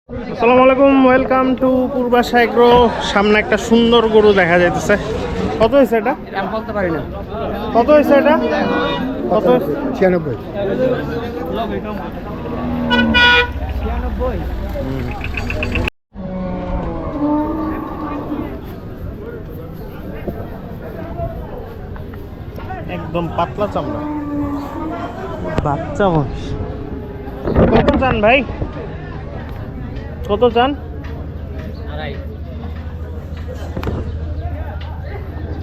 আসসালামু আলাইকুম, welcome to Purbasha agro. সামনে একটা সুন্দর গরু দেখা যাইতেছে। কত হয়েছে এটা? বলতে পারি না। কত হয়েছে এটা? কত? 96। একদম পাতলা চামড়া, বাচ্চা মহিষ। কত চান ভাই? কত চান?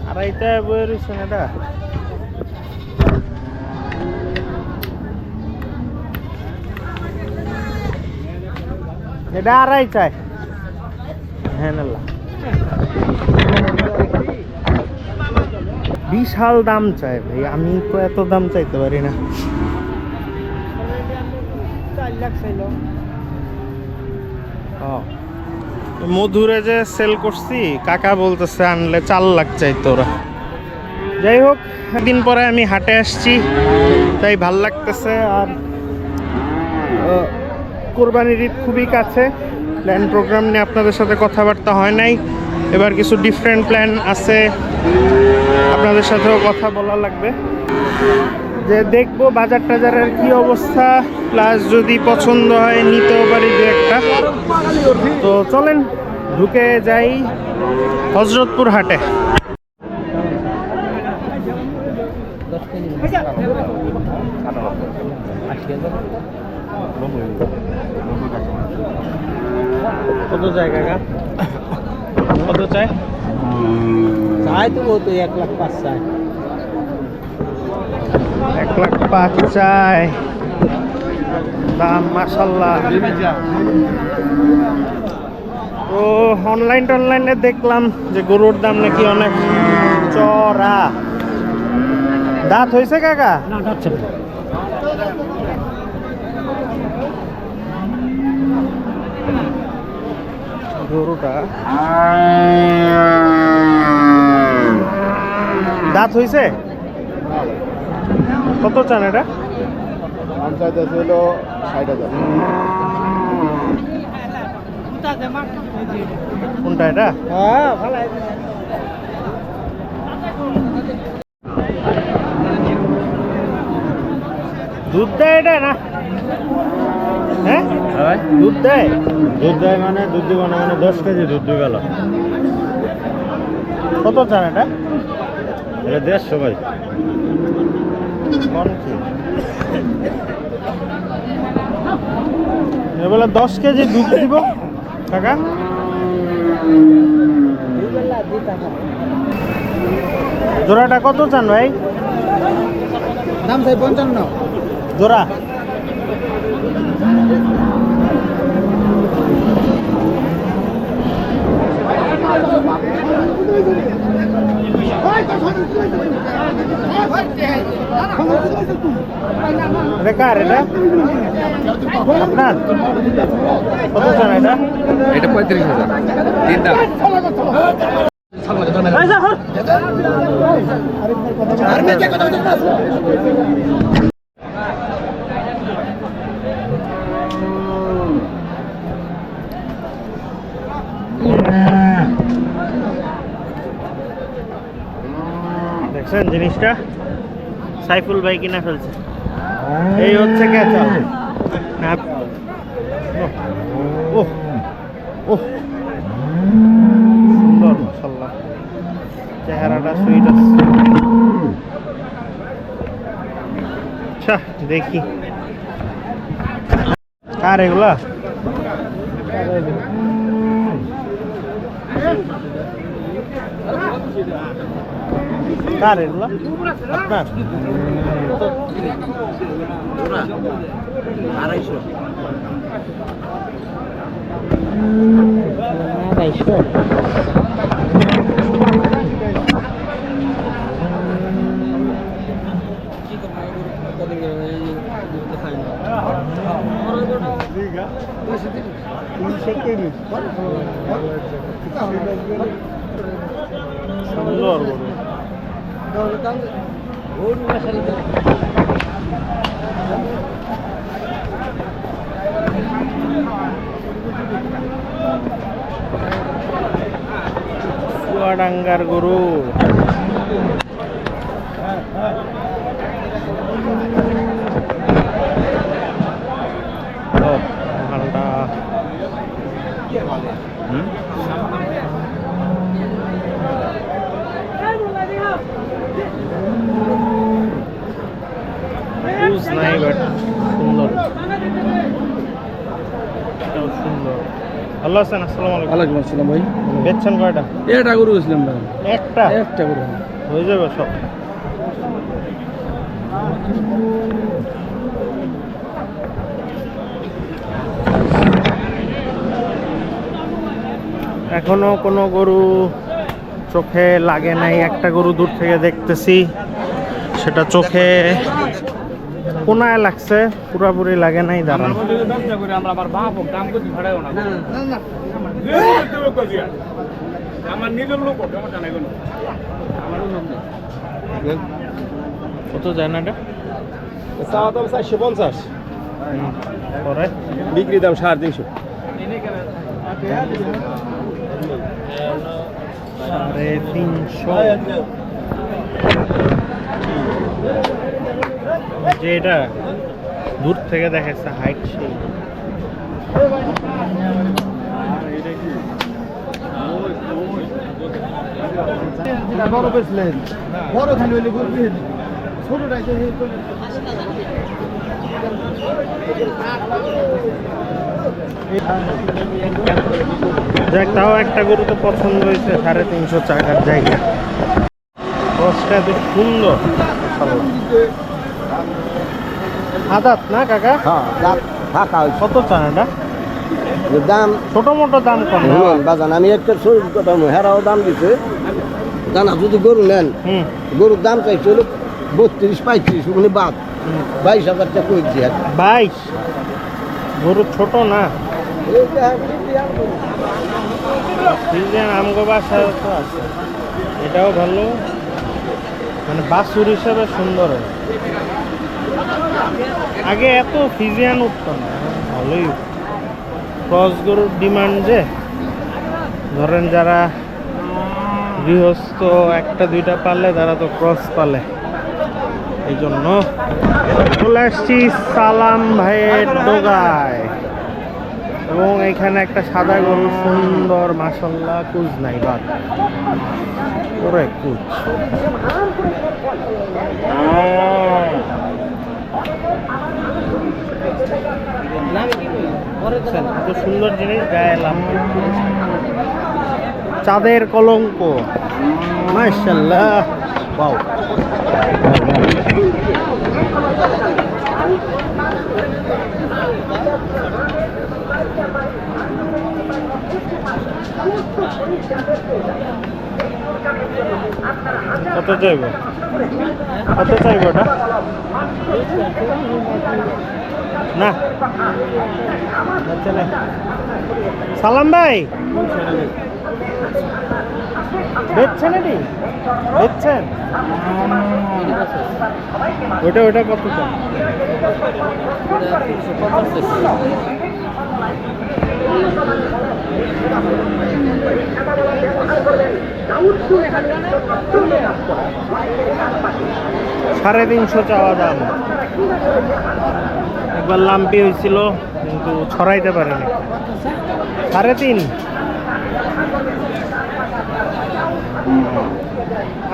আড়াইটা বইয়ের রয়েছেন এটা। এটা আড়াই চাই। হ্যাঁ নাল্লা, বিশাল দাম চাই ভাই। আমি তো এত দাম চাইতে পারি না। 4 লাখ চাইল। মধুরে যে সেল করছি, কাকা বলতেছে আনলে 4 লাখ চাইতো ওরা। যাই হোক, একদিন পরে আমি হাটে আসছি, তাই ভাল লাগতেছে। আর কোরবানির ঈদ খুবই কাছে। প্ল্যান প্রোগ্রাম নিয়ে আপনাদের সাথে কথাবার্তা হয় নাই। এবার কিছু ডিফারেন্ট প্ল্যান আছে, আপনাদের সাথেও কথা বলা লাগবে। যে দেখবো বাজার টাজারের কি অবস্থা, প্লাস যদি পছন্দ হয় নিতেও পারি দু একটা। তো চলেন ঢুকে যাই হজরতপুর হাটে। কত জায়গা গা? কত চাই? চাই তো বহুত 1 লাখ 5 চাই। 1 লাখ 5 চাই দাম, মাশাল্লাহ। তো অনলাইনে দেখলাম যে গরুর দাম নাকি অনেক চড়া। দাঁত হয়েছে কাকা? না যাচ্ছে না। গরুটা দাঁত হয়েছে? কত চান এটা? পঞ্চায়েত ছিল 60,000। কোনটা এটা? হ্যাঁ ভালো। দুধ দেয় এটা না? হ্যাঁ দুধ দেয়। দুধ দেয় মানে দুধ দিব না, মানে 10 কেজি দুধ দিয়ে গেল। কত চান এটা? এটা 150 ভাই। বলে 10 কেজি দুধ দিব কাকা। জোড়াটা কত চান ভাই? দাম চাই 55। জোড়া কার এটা? আপনার? কত চান এটা? এটা 35,000 তিনটা। দেখছেন জিনিসটা? সাইফুল ভাই কিনা ফেলছে। এই হচ্ছে ক্যাচাল। ওহ ওহ, সুন্দর মাশাআল্লাহ, চেহারাটা সুইট আছে। আচ্ছা দেখি কার এগুলা। কার এগুলা? আপনার? 250। সুন্দর চুয়াডাঙ্গার গরু। মালটা বুঝ নাই বাট সুন্দর, এটাও সুন্দর। ভালো আছেন? আসসালামু আলাইকুম। ওয়ালাইকুম আসসালাম ভাই। বেচছেন কয়টা? এটা গরু গেছিলাম ভাই, একটা একটা গরু। হয়ে যাবে সব। এখনো কোনো গরু চোখে লাগে নাই। একটা গরু দূর থেকে দেখতেছি, সেটা চোখে কোনায় লাগছে, পুরাপুরি লাগে নাই। দাঁড়ান, কত যায় না এটা? চাওয়া দাম 450, পরে বিক্রি দাম 350। 350। যে এটা দূর থেকে দেখাচ্ছে হাইট সেই। বড় বেচলেন, বড় খালি হইলে বলবেন, ছোটটাই তো যাক, তাও একটা গরু তো পছন্দ হয়েছে। 350 টাকার জায়গা। রসটা বেশ সুন্দর। আদাত না কাকা? হ্যাঁ ফাঁকা হয়েছে। কত চান এটা? দাম ছোট মোটো দাম কম। বাজান, আমি একটা শরীর কথা হেরাও দাম দিছে জানা। যদি গরু নেন, গরুর দাম চাইছে হলো 32-35, ওখানে বাদ 22,000 টাকা করে দিচ্ছি। 22? গরু ছোট না? আমগো বাসায় তো আছে, এটাও ভালো, মানে বাছুর হিসাবে সুন্দর। আগে এত ফিজিয়ান উঠতো না, ভালোই ক্রস গরুর ডিমান্ড। যে ধরেন যারা গৃহস্থ একটা দুইটা পালে, তারা তো ক্রস পালে, এই জন্য। চলে আসছি সালাম ভাইয়ের ডোগায়, এবং এখানে একটা সাদা গরু সুন্দর, মাশাল্লাহ, কুচ নাই, বাদ ওরে কুচ। এত সুন্দর জিনিস গায়ে লাম্পি, চাঁদের কলঙ্ক, মাশাল্লাহ। বাউ, কত চাইব? কত চাইব ওটা? না চলে। সালাম ভাই, বেচছেন এটি? বেচছেন? ওইটা ওইটা কত চাই? সাড়ে 350 চাওয়া দাম। একবার লাম্পি হয়েছিল, কিন্তু ছড়াইতে পারেনি। 3.5।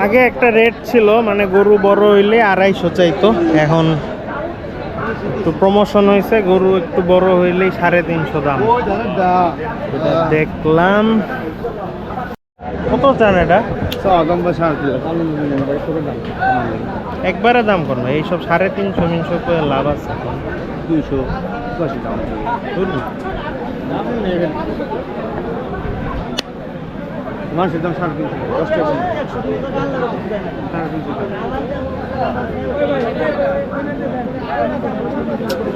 আগে একটা রেট ছিল, মানে গরু বড় হইলে 250 চাইতো। এখন একটু প্রমোশন হয়েছে, গরু একটু বড় হইলেই 350 দাম। এটা দেখলাম। কত চান এটা? একবারে দাম করবো, এইসব 350 করে লাভ আছে। 280 দাম। মানুষের দাম 350, 10 টাকা।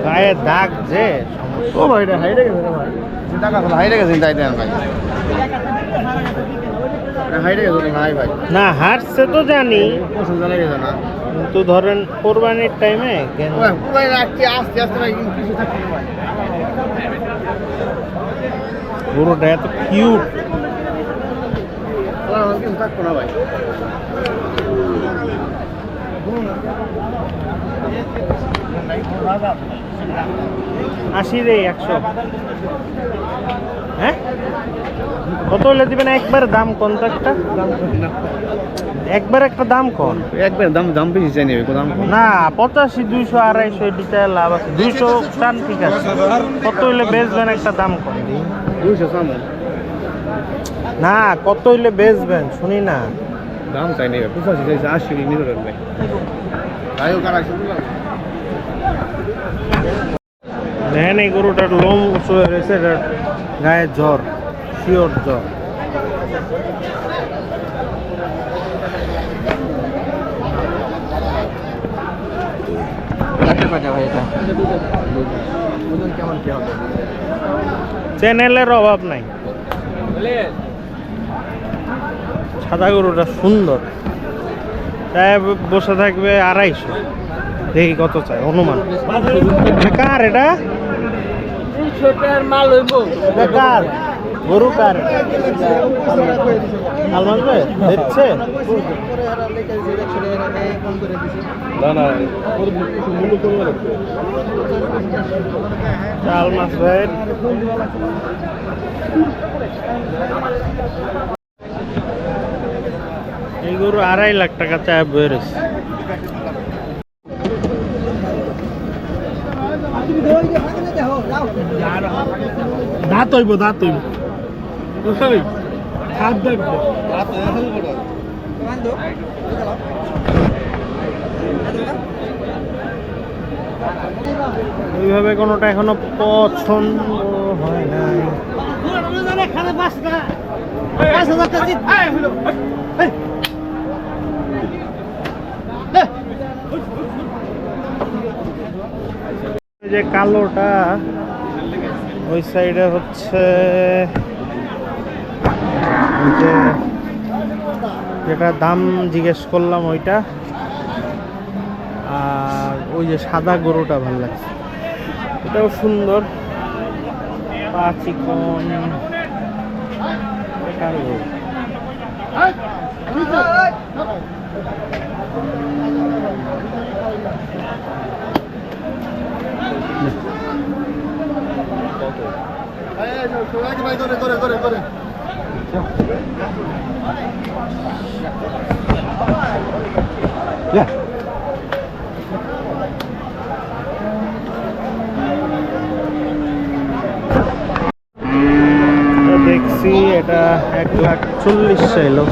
গায়ে দাগ যে ও ভাই, এটা হাইরে গেছে ভাই, টাকা হলো হাইরে গেছে, তাই দেন ভাই। হাইরে গেছে নাই ভাই? না, হারছে তো জানি, পছন্দ জানা গেছে না। কিন্তু ধরেন কোরবানির টাইমে পুরাই রাখছি আস্তে আস্তে ভাই, কিছু থাকছে না ভাই। গরুটা এত কিউট। মাল কিন্তু থাকবো না ভাই। আশি রে 100 হ্যাঁ কত হলে দিবেন একবার দাম কোন তো একটা একবার একটা দাম কোন একবার দাম বেশি চাই নেবে দাম না 85 200 250 এদিকে লাভ আছে 200 টান ঠিক আছে কত হইলে বেচবেন একটা দাম কোন 200 সামনে না কত হইলে বেচবেন শুনি না দাম চাই নেবে 85 চাইছে 80 নিতে পারবে তাইও কারাইছে দেখেন এই গরুটার লোম উঁচু হয়ে রয়েছে এটার গায়ে জ্বর শিওর জ্বর চ্যানেলের অভাব নাই সাদা গরুটা সুন্দর তাই বসে থাকবে 250 দেখি কত চাই অনুমান কার এটা এটা কার গরু কার আলমাজ ভাই দেখছে আলমাজ ভাই এই গরু 2.5 লাখ টাকা চায় বেরোছে দাঁত হইব খাদ দেখবো ওইভাবে কোনোটা এখনো পছন্দ হয় নাই যে কালোটা ওই সাইডে হচ্ছে যেটা দাম জিজ্ঞেস করলাম ওইটা আর ওই যে সাদা গরুটা ভালো লাগছে এটাও সুন্দর পা চিকন কার গরু দেখছি এটা 1,40,000 চাইলো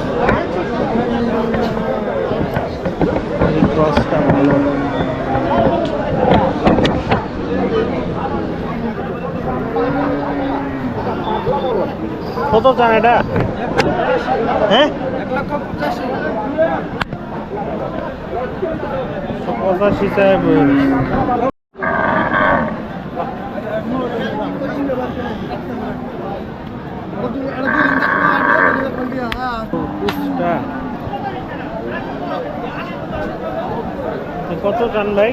এই ক্রসটা ভালো কত চান এটা হ্যাঁ 1,85,000 চাই কত চান ভাই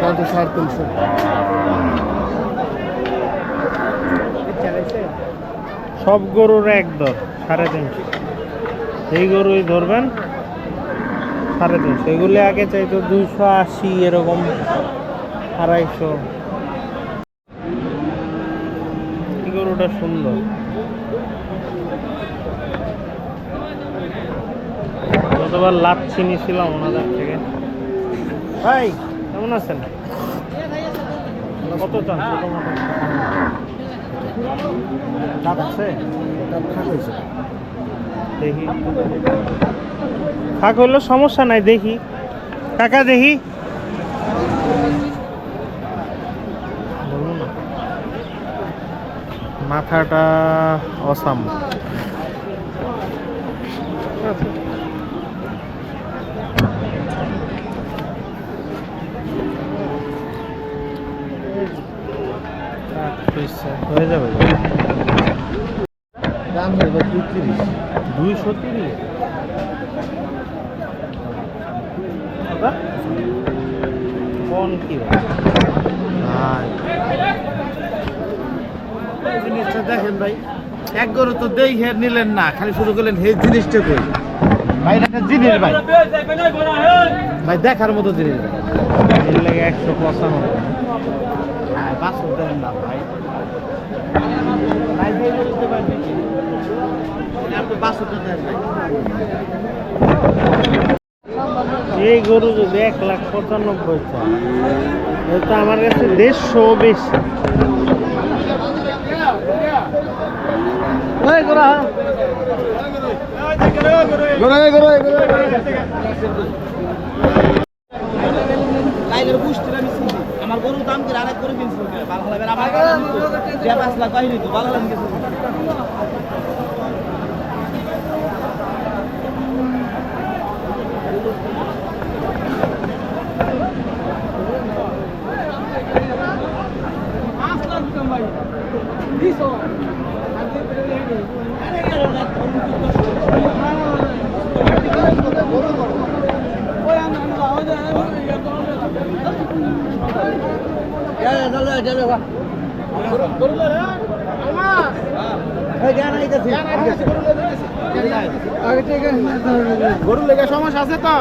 350 সব গরুর এক দর 350 এই গরুই ধরবেন 350 এগুলি আগে চাইতো 280 এরকম 250 এই গরুটা সুন্দর গতবার লাচ্ছি নিয়েছিলাম ওনাদের থেকে ভাই কেমন আছেন কত চান ছোট মোটো দাঁত আছে দেখি ফাঁক হইলেও সমস্যা নাই দেখি কাকা দেখি বলুন না মাথাটা অসাম হয়ে যাবে দাম হবে 230 কোন কি জিনিসটা দেখেন ভাই এক গরু তো দেই হে নিলেন না, খালি শুরু করলেন হে জিনিসটা কই ভাই, এটা একটা জিনিস ভাই, ভাই দেখার মতো জিনিস ভাই। এর লাগে 195 বাসন দেন না ভাই, ভাই দিয়ে দিতে পারবেন আপনি বাসনটা দেন ভাই। এই গরু যদি 1,95,000 চায়, এটা আমার কাছে 150 বেশি। আমার গরুর দাম কি আরেক করে কিনছিল ভালো লাগবে আমার কাছে 5 লাখ বাহিনী তো ভালো লাগে। গরু লেগে সমস্যা আছে তো,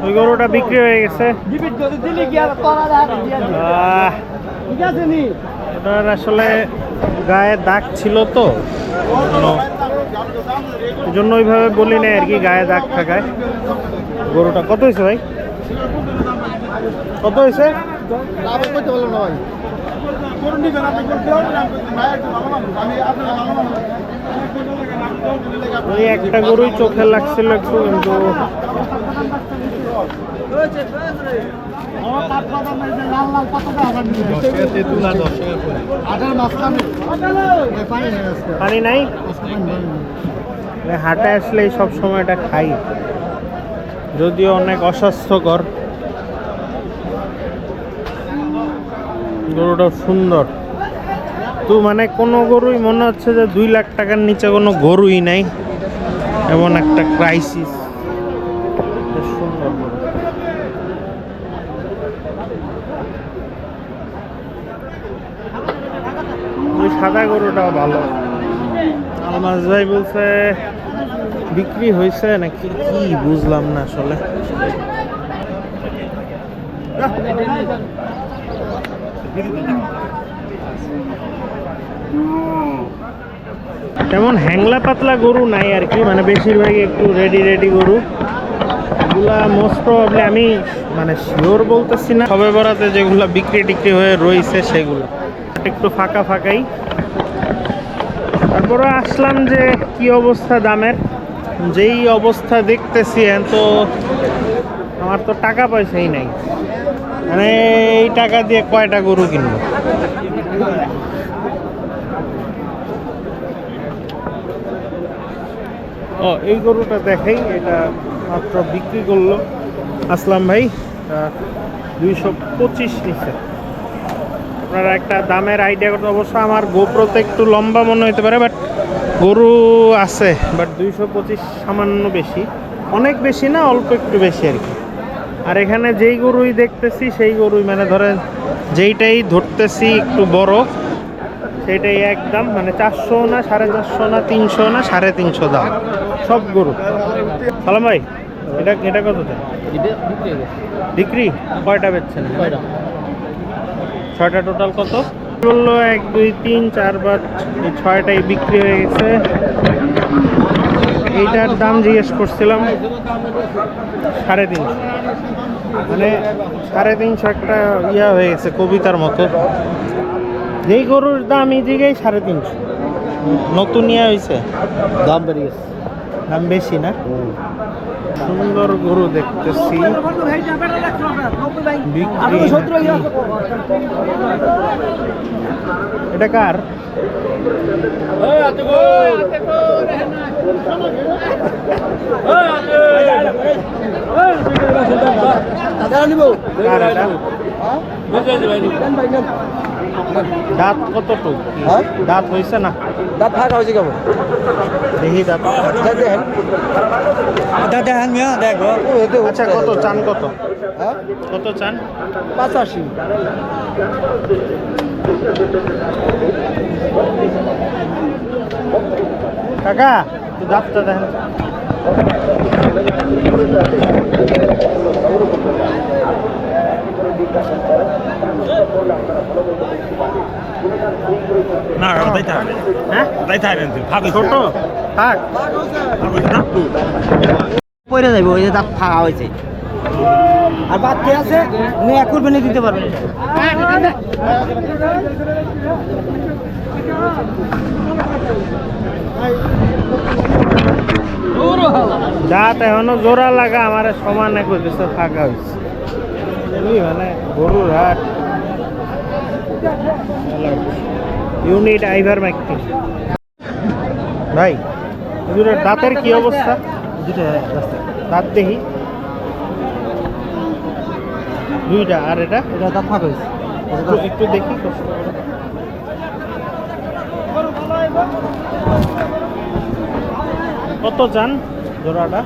ওই গরুটা বিক্রি হয়ে গেছে। এটার আসলে গায়ে দাগ ছিল তো, এই জন্য ওইভাবে বলি না আর কি, গায়ে দাগ থাকায়। গরুটা কত হয়েছে ভাই? কত হয়েছে? ওই একটা গরুই চোখে লাগছিল একটু, কিন্তু পানি নাই। হাটে আসলে সব সময় এটা খাই, যদিও অনেক অস্বাস্থ্যকর। গরুটা সুন্দর তো, মানে কোনো গরুই মনে হচ্ছে যে 2 লাখ টাকার নিচে কোনো গরুই নাই, এমন একটা ক্রাইসিস। সুন্দর গরু। ওই সাদা গরুটাও ভালো। আলমাস ভাই বলছে বিক্রি হয়েছে নাকি, কি বুঝলাম না আসলে। তেমন হ্যাংলা পাতলা গরু নাই আর কি, মানে বেশিরভাগই একটু রেডি গরু। এগুলা মোস্ট প্রবাবলি, আমি মানে শিওর বলতেছি না, সবে বরাতে যেগুলা বিক্রি টিক্রি হয়ে রয়েছে সেগুলো একটু ফাঁকাই। তারপরে আসলাম যে কি অবস্থা দামের, যেই অবস্থা দেখতেছি, তো আমার তো টাকা পয়সাই নাই, মানে এই টাকা দিয়ে কয়টা গরু কিনবো। ও এই গরুটা দেখাই, এটা মাত্র বিক্রি করলো আসলাম ভাই, 225 নিচ্ছে। আপনারা একটা দামের আইডিয়া করতে, অবশ্য আমার গোপ্রোতে একটু লম্বা মনে হতে পারে, বাট গরু আছে, বাট 225 সামান্য বেশি, অনেক বেশি না, অল্প একটু বেশি আর কি। আর এখানে যেই গরুই দেখতেছি সেই গরুই, মানে ধরেন যেইটাই ধরতেছি একটু বড়, সেটাই একদম, মানে 400 না, 450 না, 300 না, 350 দাম সব গরু। সালাম ভাই, এটা কত চাই বিক্রি? কয়টা বেচছেন? 6টা। টোটাল কত বললো? 1 2 3 4 5 এই 6টাই বিক্রি হয়ে গেছে। এইটার দাম জিজ্ঞেস করছিলাম 350, মানে 350 একটা ইয়া হয়ে গেছে কবিতার মতো। যেই গরুর দাম এই জায়গায় 350, নতুন ইয়া হয়েছে, দাম বেড়ে গেছে, দাম বেশি না। সুন্দর গরু দেখতেছি বিক্রি। এটা কার? দাঁত কতটুকু? দাঁত হয়েছে না? দাঁত ফাঁকা হয়েছে কেমন? দেখি দাঁত। দেখো। আচ্ছা, কত চান? কত চান? 85। কাকা একটু দাঁতটা দেখেন। না তাই থাকবে, হ্যাঁ তাই থাকবেন ছোট থাক। পরে যাইব ওই যে দাঁত ফাঁকা হয়েছে আর বাচ্চা আছে মেয়া কুরবানি দিতে পারবেন দাঁত এখনো জোড়া লাগা আমার সমানে করতেছে ফাঁকা হয়েছে মানে গরুর হাট ইউনিট আইভার ম্যাকটিন। ভাই এগুলোর দাঁতের কি অবস্থা? দাঁত দেখি দুইটা, আর এটা দাঁত ফাঁকা হয়েছে একটু দেখি কষ্ট করে। কত চান জোড়াটা?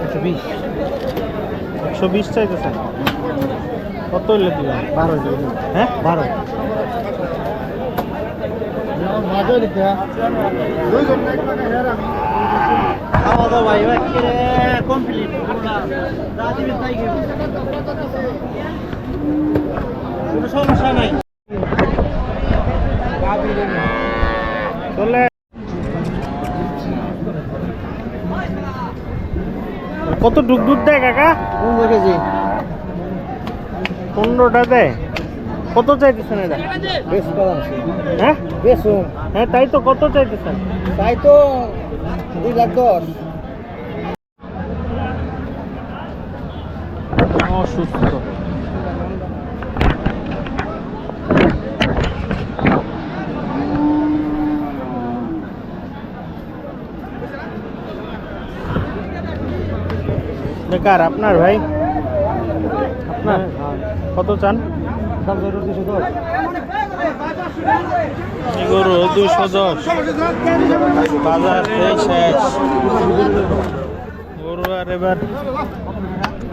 120 120 চাইতেছেন? কত হইলে দিবেন? 12 হ্যাঁ 12 খাওয়া দাওয়া এবার কমপ্লিট কোনো সমস্যা নাই চলে। কত দুধ দেয় কাকা? 15 কেজি 15টা দেয়। কত চাইতেছেন এটা? বেশ পালাম হ্যাঁ বেশ হ্যাঁ তাই তো, কত চাইতেছেন? তাই তো 2,10,000 অসুস্থ। বেকার আপনার ভাই? আপনার কত চান? দাম ধরো 210 গরু 210 বাজার শেষ। গরু আর এবার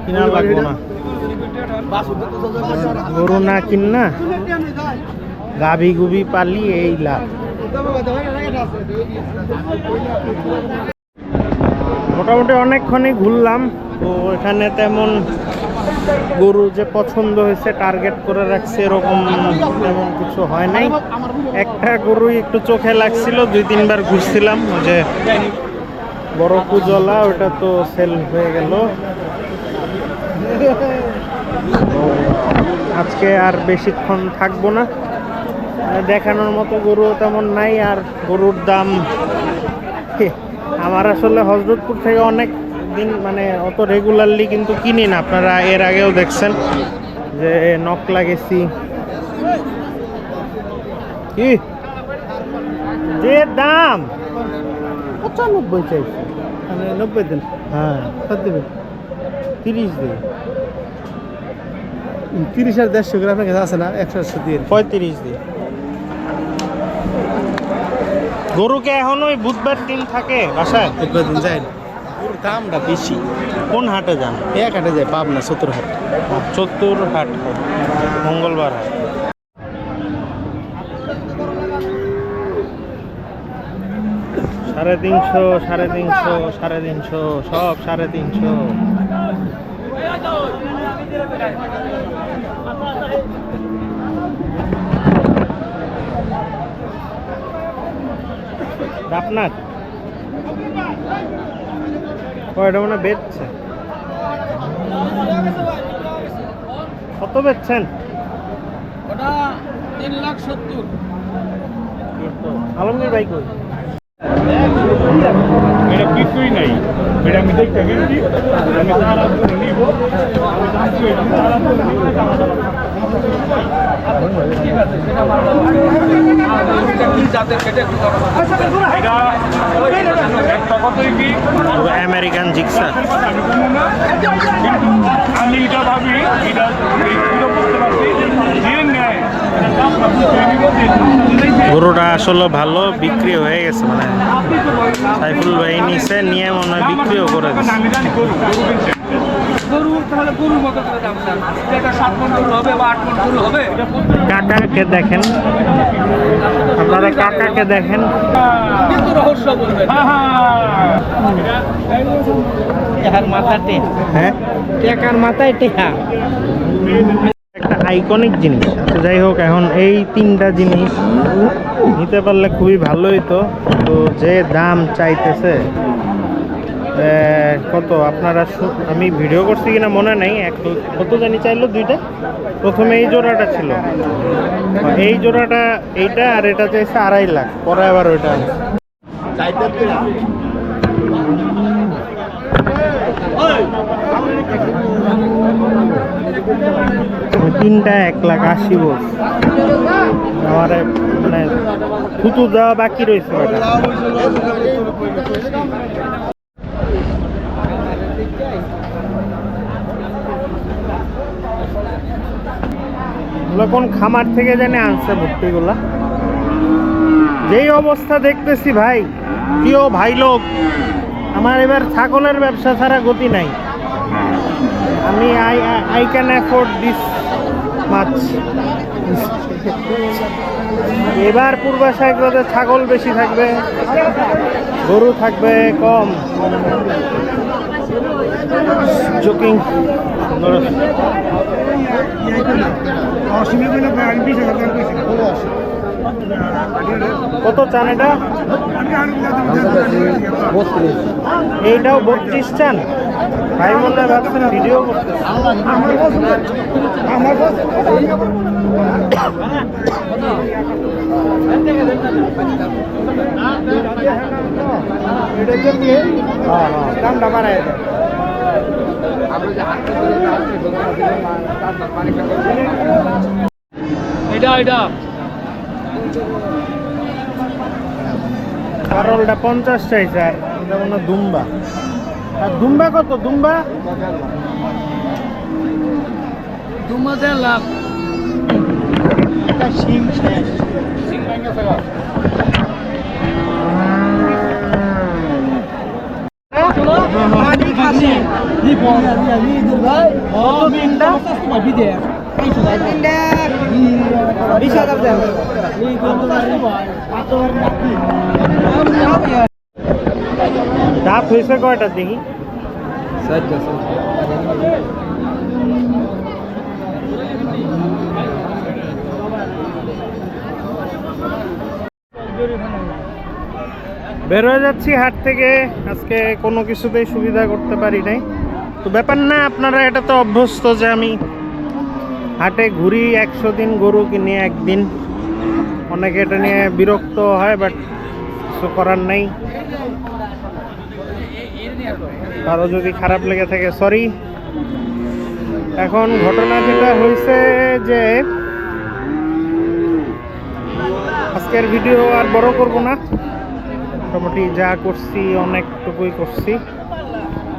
কিনা লাগবো না। গরু না কিনা গাভি গুবি পালি এই লাভ। মোটামুটি অনেকক্ষণই ঘুরলাম, তো এখানে তেমন গরু যে পছন্দ হয়েছে টার্গেট করে রাখছে এরকম তেমন কিছু হয় নাই। একটা গরুই একটু চোখে লাগছিল, 2-3 বার ঘুরছিলাম। ওই যে বড় কুজলা, ওটা তো সেল হয়ে গেল। আজকে আর বেশিক্ষণ থাকবো না, দেখানোর মতো গরু তেমন নাই। আর গরুর দাম আমার আসলে হযরতপুর থেকে অনেক দিন মানে অত রেগুলারলি কিন্তু কিনি না। আপনারা এর আগেও দেখছেন যে নকলা গেছি। কি যে দাম 95 চাইছে, মানে 90 দিন। হ্যাঁ কত দেবেন? 30 দিন। 30 আর 150 গ্রাম আপনার কাছে আছে না? 180 দিয়ে 35 দিন। গরুকে এখন ওই বুধবার দিন থাকে বাসায়? দিন যায় দামটা বেশি। কোন হাটে যান? এক হাটে যায়, পাবনা 70 হাট। 70 হাট, মঙ্গলবার হাট। সাড়ে 350 সব 350। আপনার কয়টা মানে বেচছে? কত বেচছেন? ওটা 3,70,000। আলমগীর ভাই কই? এটা কিছুই নাই, এটা আমি দেখতে গেছি, আমি তারা করে নিব, আমি তারা করে নিব। American Gixxer. আমি এটা ভাবি, এটা বুঝতে পারছি যে নেয় গরুটা আসলে ভালো বিক্রি হয়ে গেছে, মানে সাইফুল ভাই নিচে নিয়ে মনে হয় বিক্রিও করে দিচ্ছে। কাকাকে দেখেন, আপনারা কাকাকে দেখেন। হ্যাঁ, টেকার মাথায় টেকা। একটা আইকনিক জিনিস। আচ্ছা, যাই হোক, এখন এই তিনটা জিনিস নিতে পারলে খুবই ভালো হইতো। তো যে দাম চাইতেছে কত, আপনারা আমি ভিডিও করছি কিনা মনে নেই, কত জানি চাইলো দুইটা। প্রথমে এই জোড়াটা ছিল, এই জোড়াটা এইটা, আর এটা চাইছে 2.5 লাখ, পরে আবার ওইটা তিনটা 1,80,000 বলছে। আমার মানে থুতু দেওয়া বাকি রয়েছে ওটা। কোন খামার থেকে জানি আনছে ভর্তিগুলা। যেই অবস্থা দেখতেছি ভাই, প্রিয় ভাই লোক, আমার এবার ছাগলের ব্যবসা ছাড়া গতি নাই। আমি আই ক্যান অ্যাফোর্ড দিস মাছ। এবার পূর্বাশায় ছাগল বেশি থাকবে, গরু থাকবে কম। জোকিং। কত চান এটা? এইটাও 32 চান ভাই? মনে হয় ভাবছেন ভিডিও করতে। দামটা বাড়ায় কারলটা 50 চাইছে, আর এটা মনে হয় দুম্বা। আর দুম্বা কত? দুম্বা 1.5 লাখ। শিং শেষ। দাঁত হয়েছে কয়টা দেখি? বের হয়ে যাচ্ছি হাট থেকে। আজকে কোনো কিছুতেই সুবিধা করতে পারি নাই, তো ব্যাপার না। আপনারা এটা তো অভ্যস্ত যে আমি হাটে ঘুরি 100 দিন, গরু কিনি একদিন। অনেকে এটা নিয়ে বিরক্ত হয়, বাট কিছু করার নেই। কারো যদি খারাপ লেগে থাকে সরি। এখন ঘটনা যেটা হয়েছে যে আজকের ভিডিও আর বড় করব না, মোটামুটি যা করছি অনেকটুকুই করছি।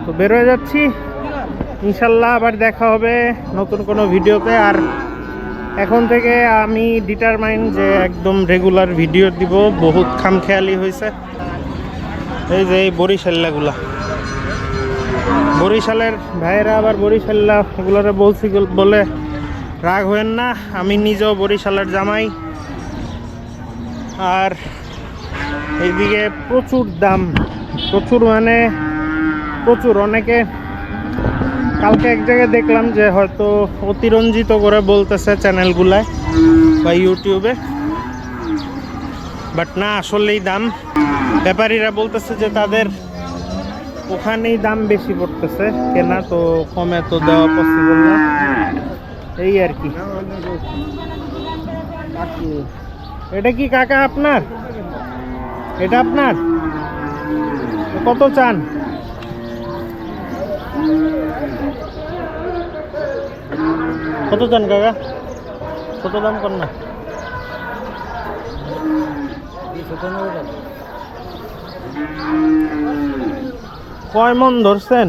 তো বের হয়ে যাচ্ছি, ইনশাল্লাহ আবার দেখা হবে নতুন কোনো ভিডিওতে। আর এখন থেকে আমি ডিটারমাইন্ড যে একদম রেগুলার ভিডিও দিব। বহুত খামখেয়ালি হয়েছে। এই যে এই বরিশাল্লাগুলা, বরিশালের ভাইয়েরা আবার বরিশাল্লা এগুলোরে বলছি বলে রাগ হয়েন না, আমি নিজেও বরিশালের জামাই। আর এইদিকে প্রচুর দাম, প্রচুর মানে প্রচুর। অনেকে কালকে এক জায়গায় দেখলাম যে হয়তো অতিরঞ্জিত করে বলতেছে চ্যানেলগুলায় বা ইউটিউবে, বাট না, আসলেই দাম। ব্যাপারীরা বলতেছে যে তাদের ওখানেই দাম বেশি পড়তেছে কেনা, তো কমে তো দেওয়া পসিবল না, এই আর কি। এটা কি কাকা আপনার? এটা আপনার? কত চান? কত চান কাকা? কত দাম কর না? কয় মন ধরছেন?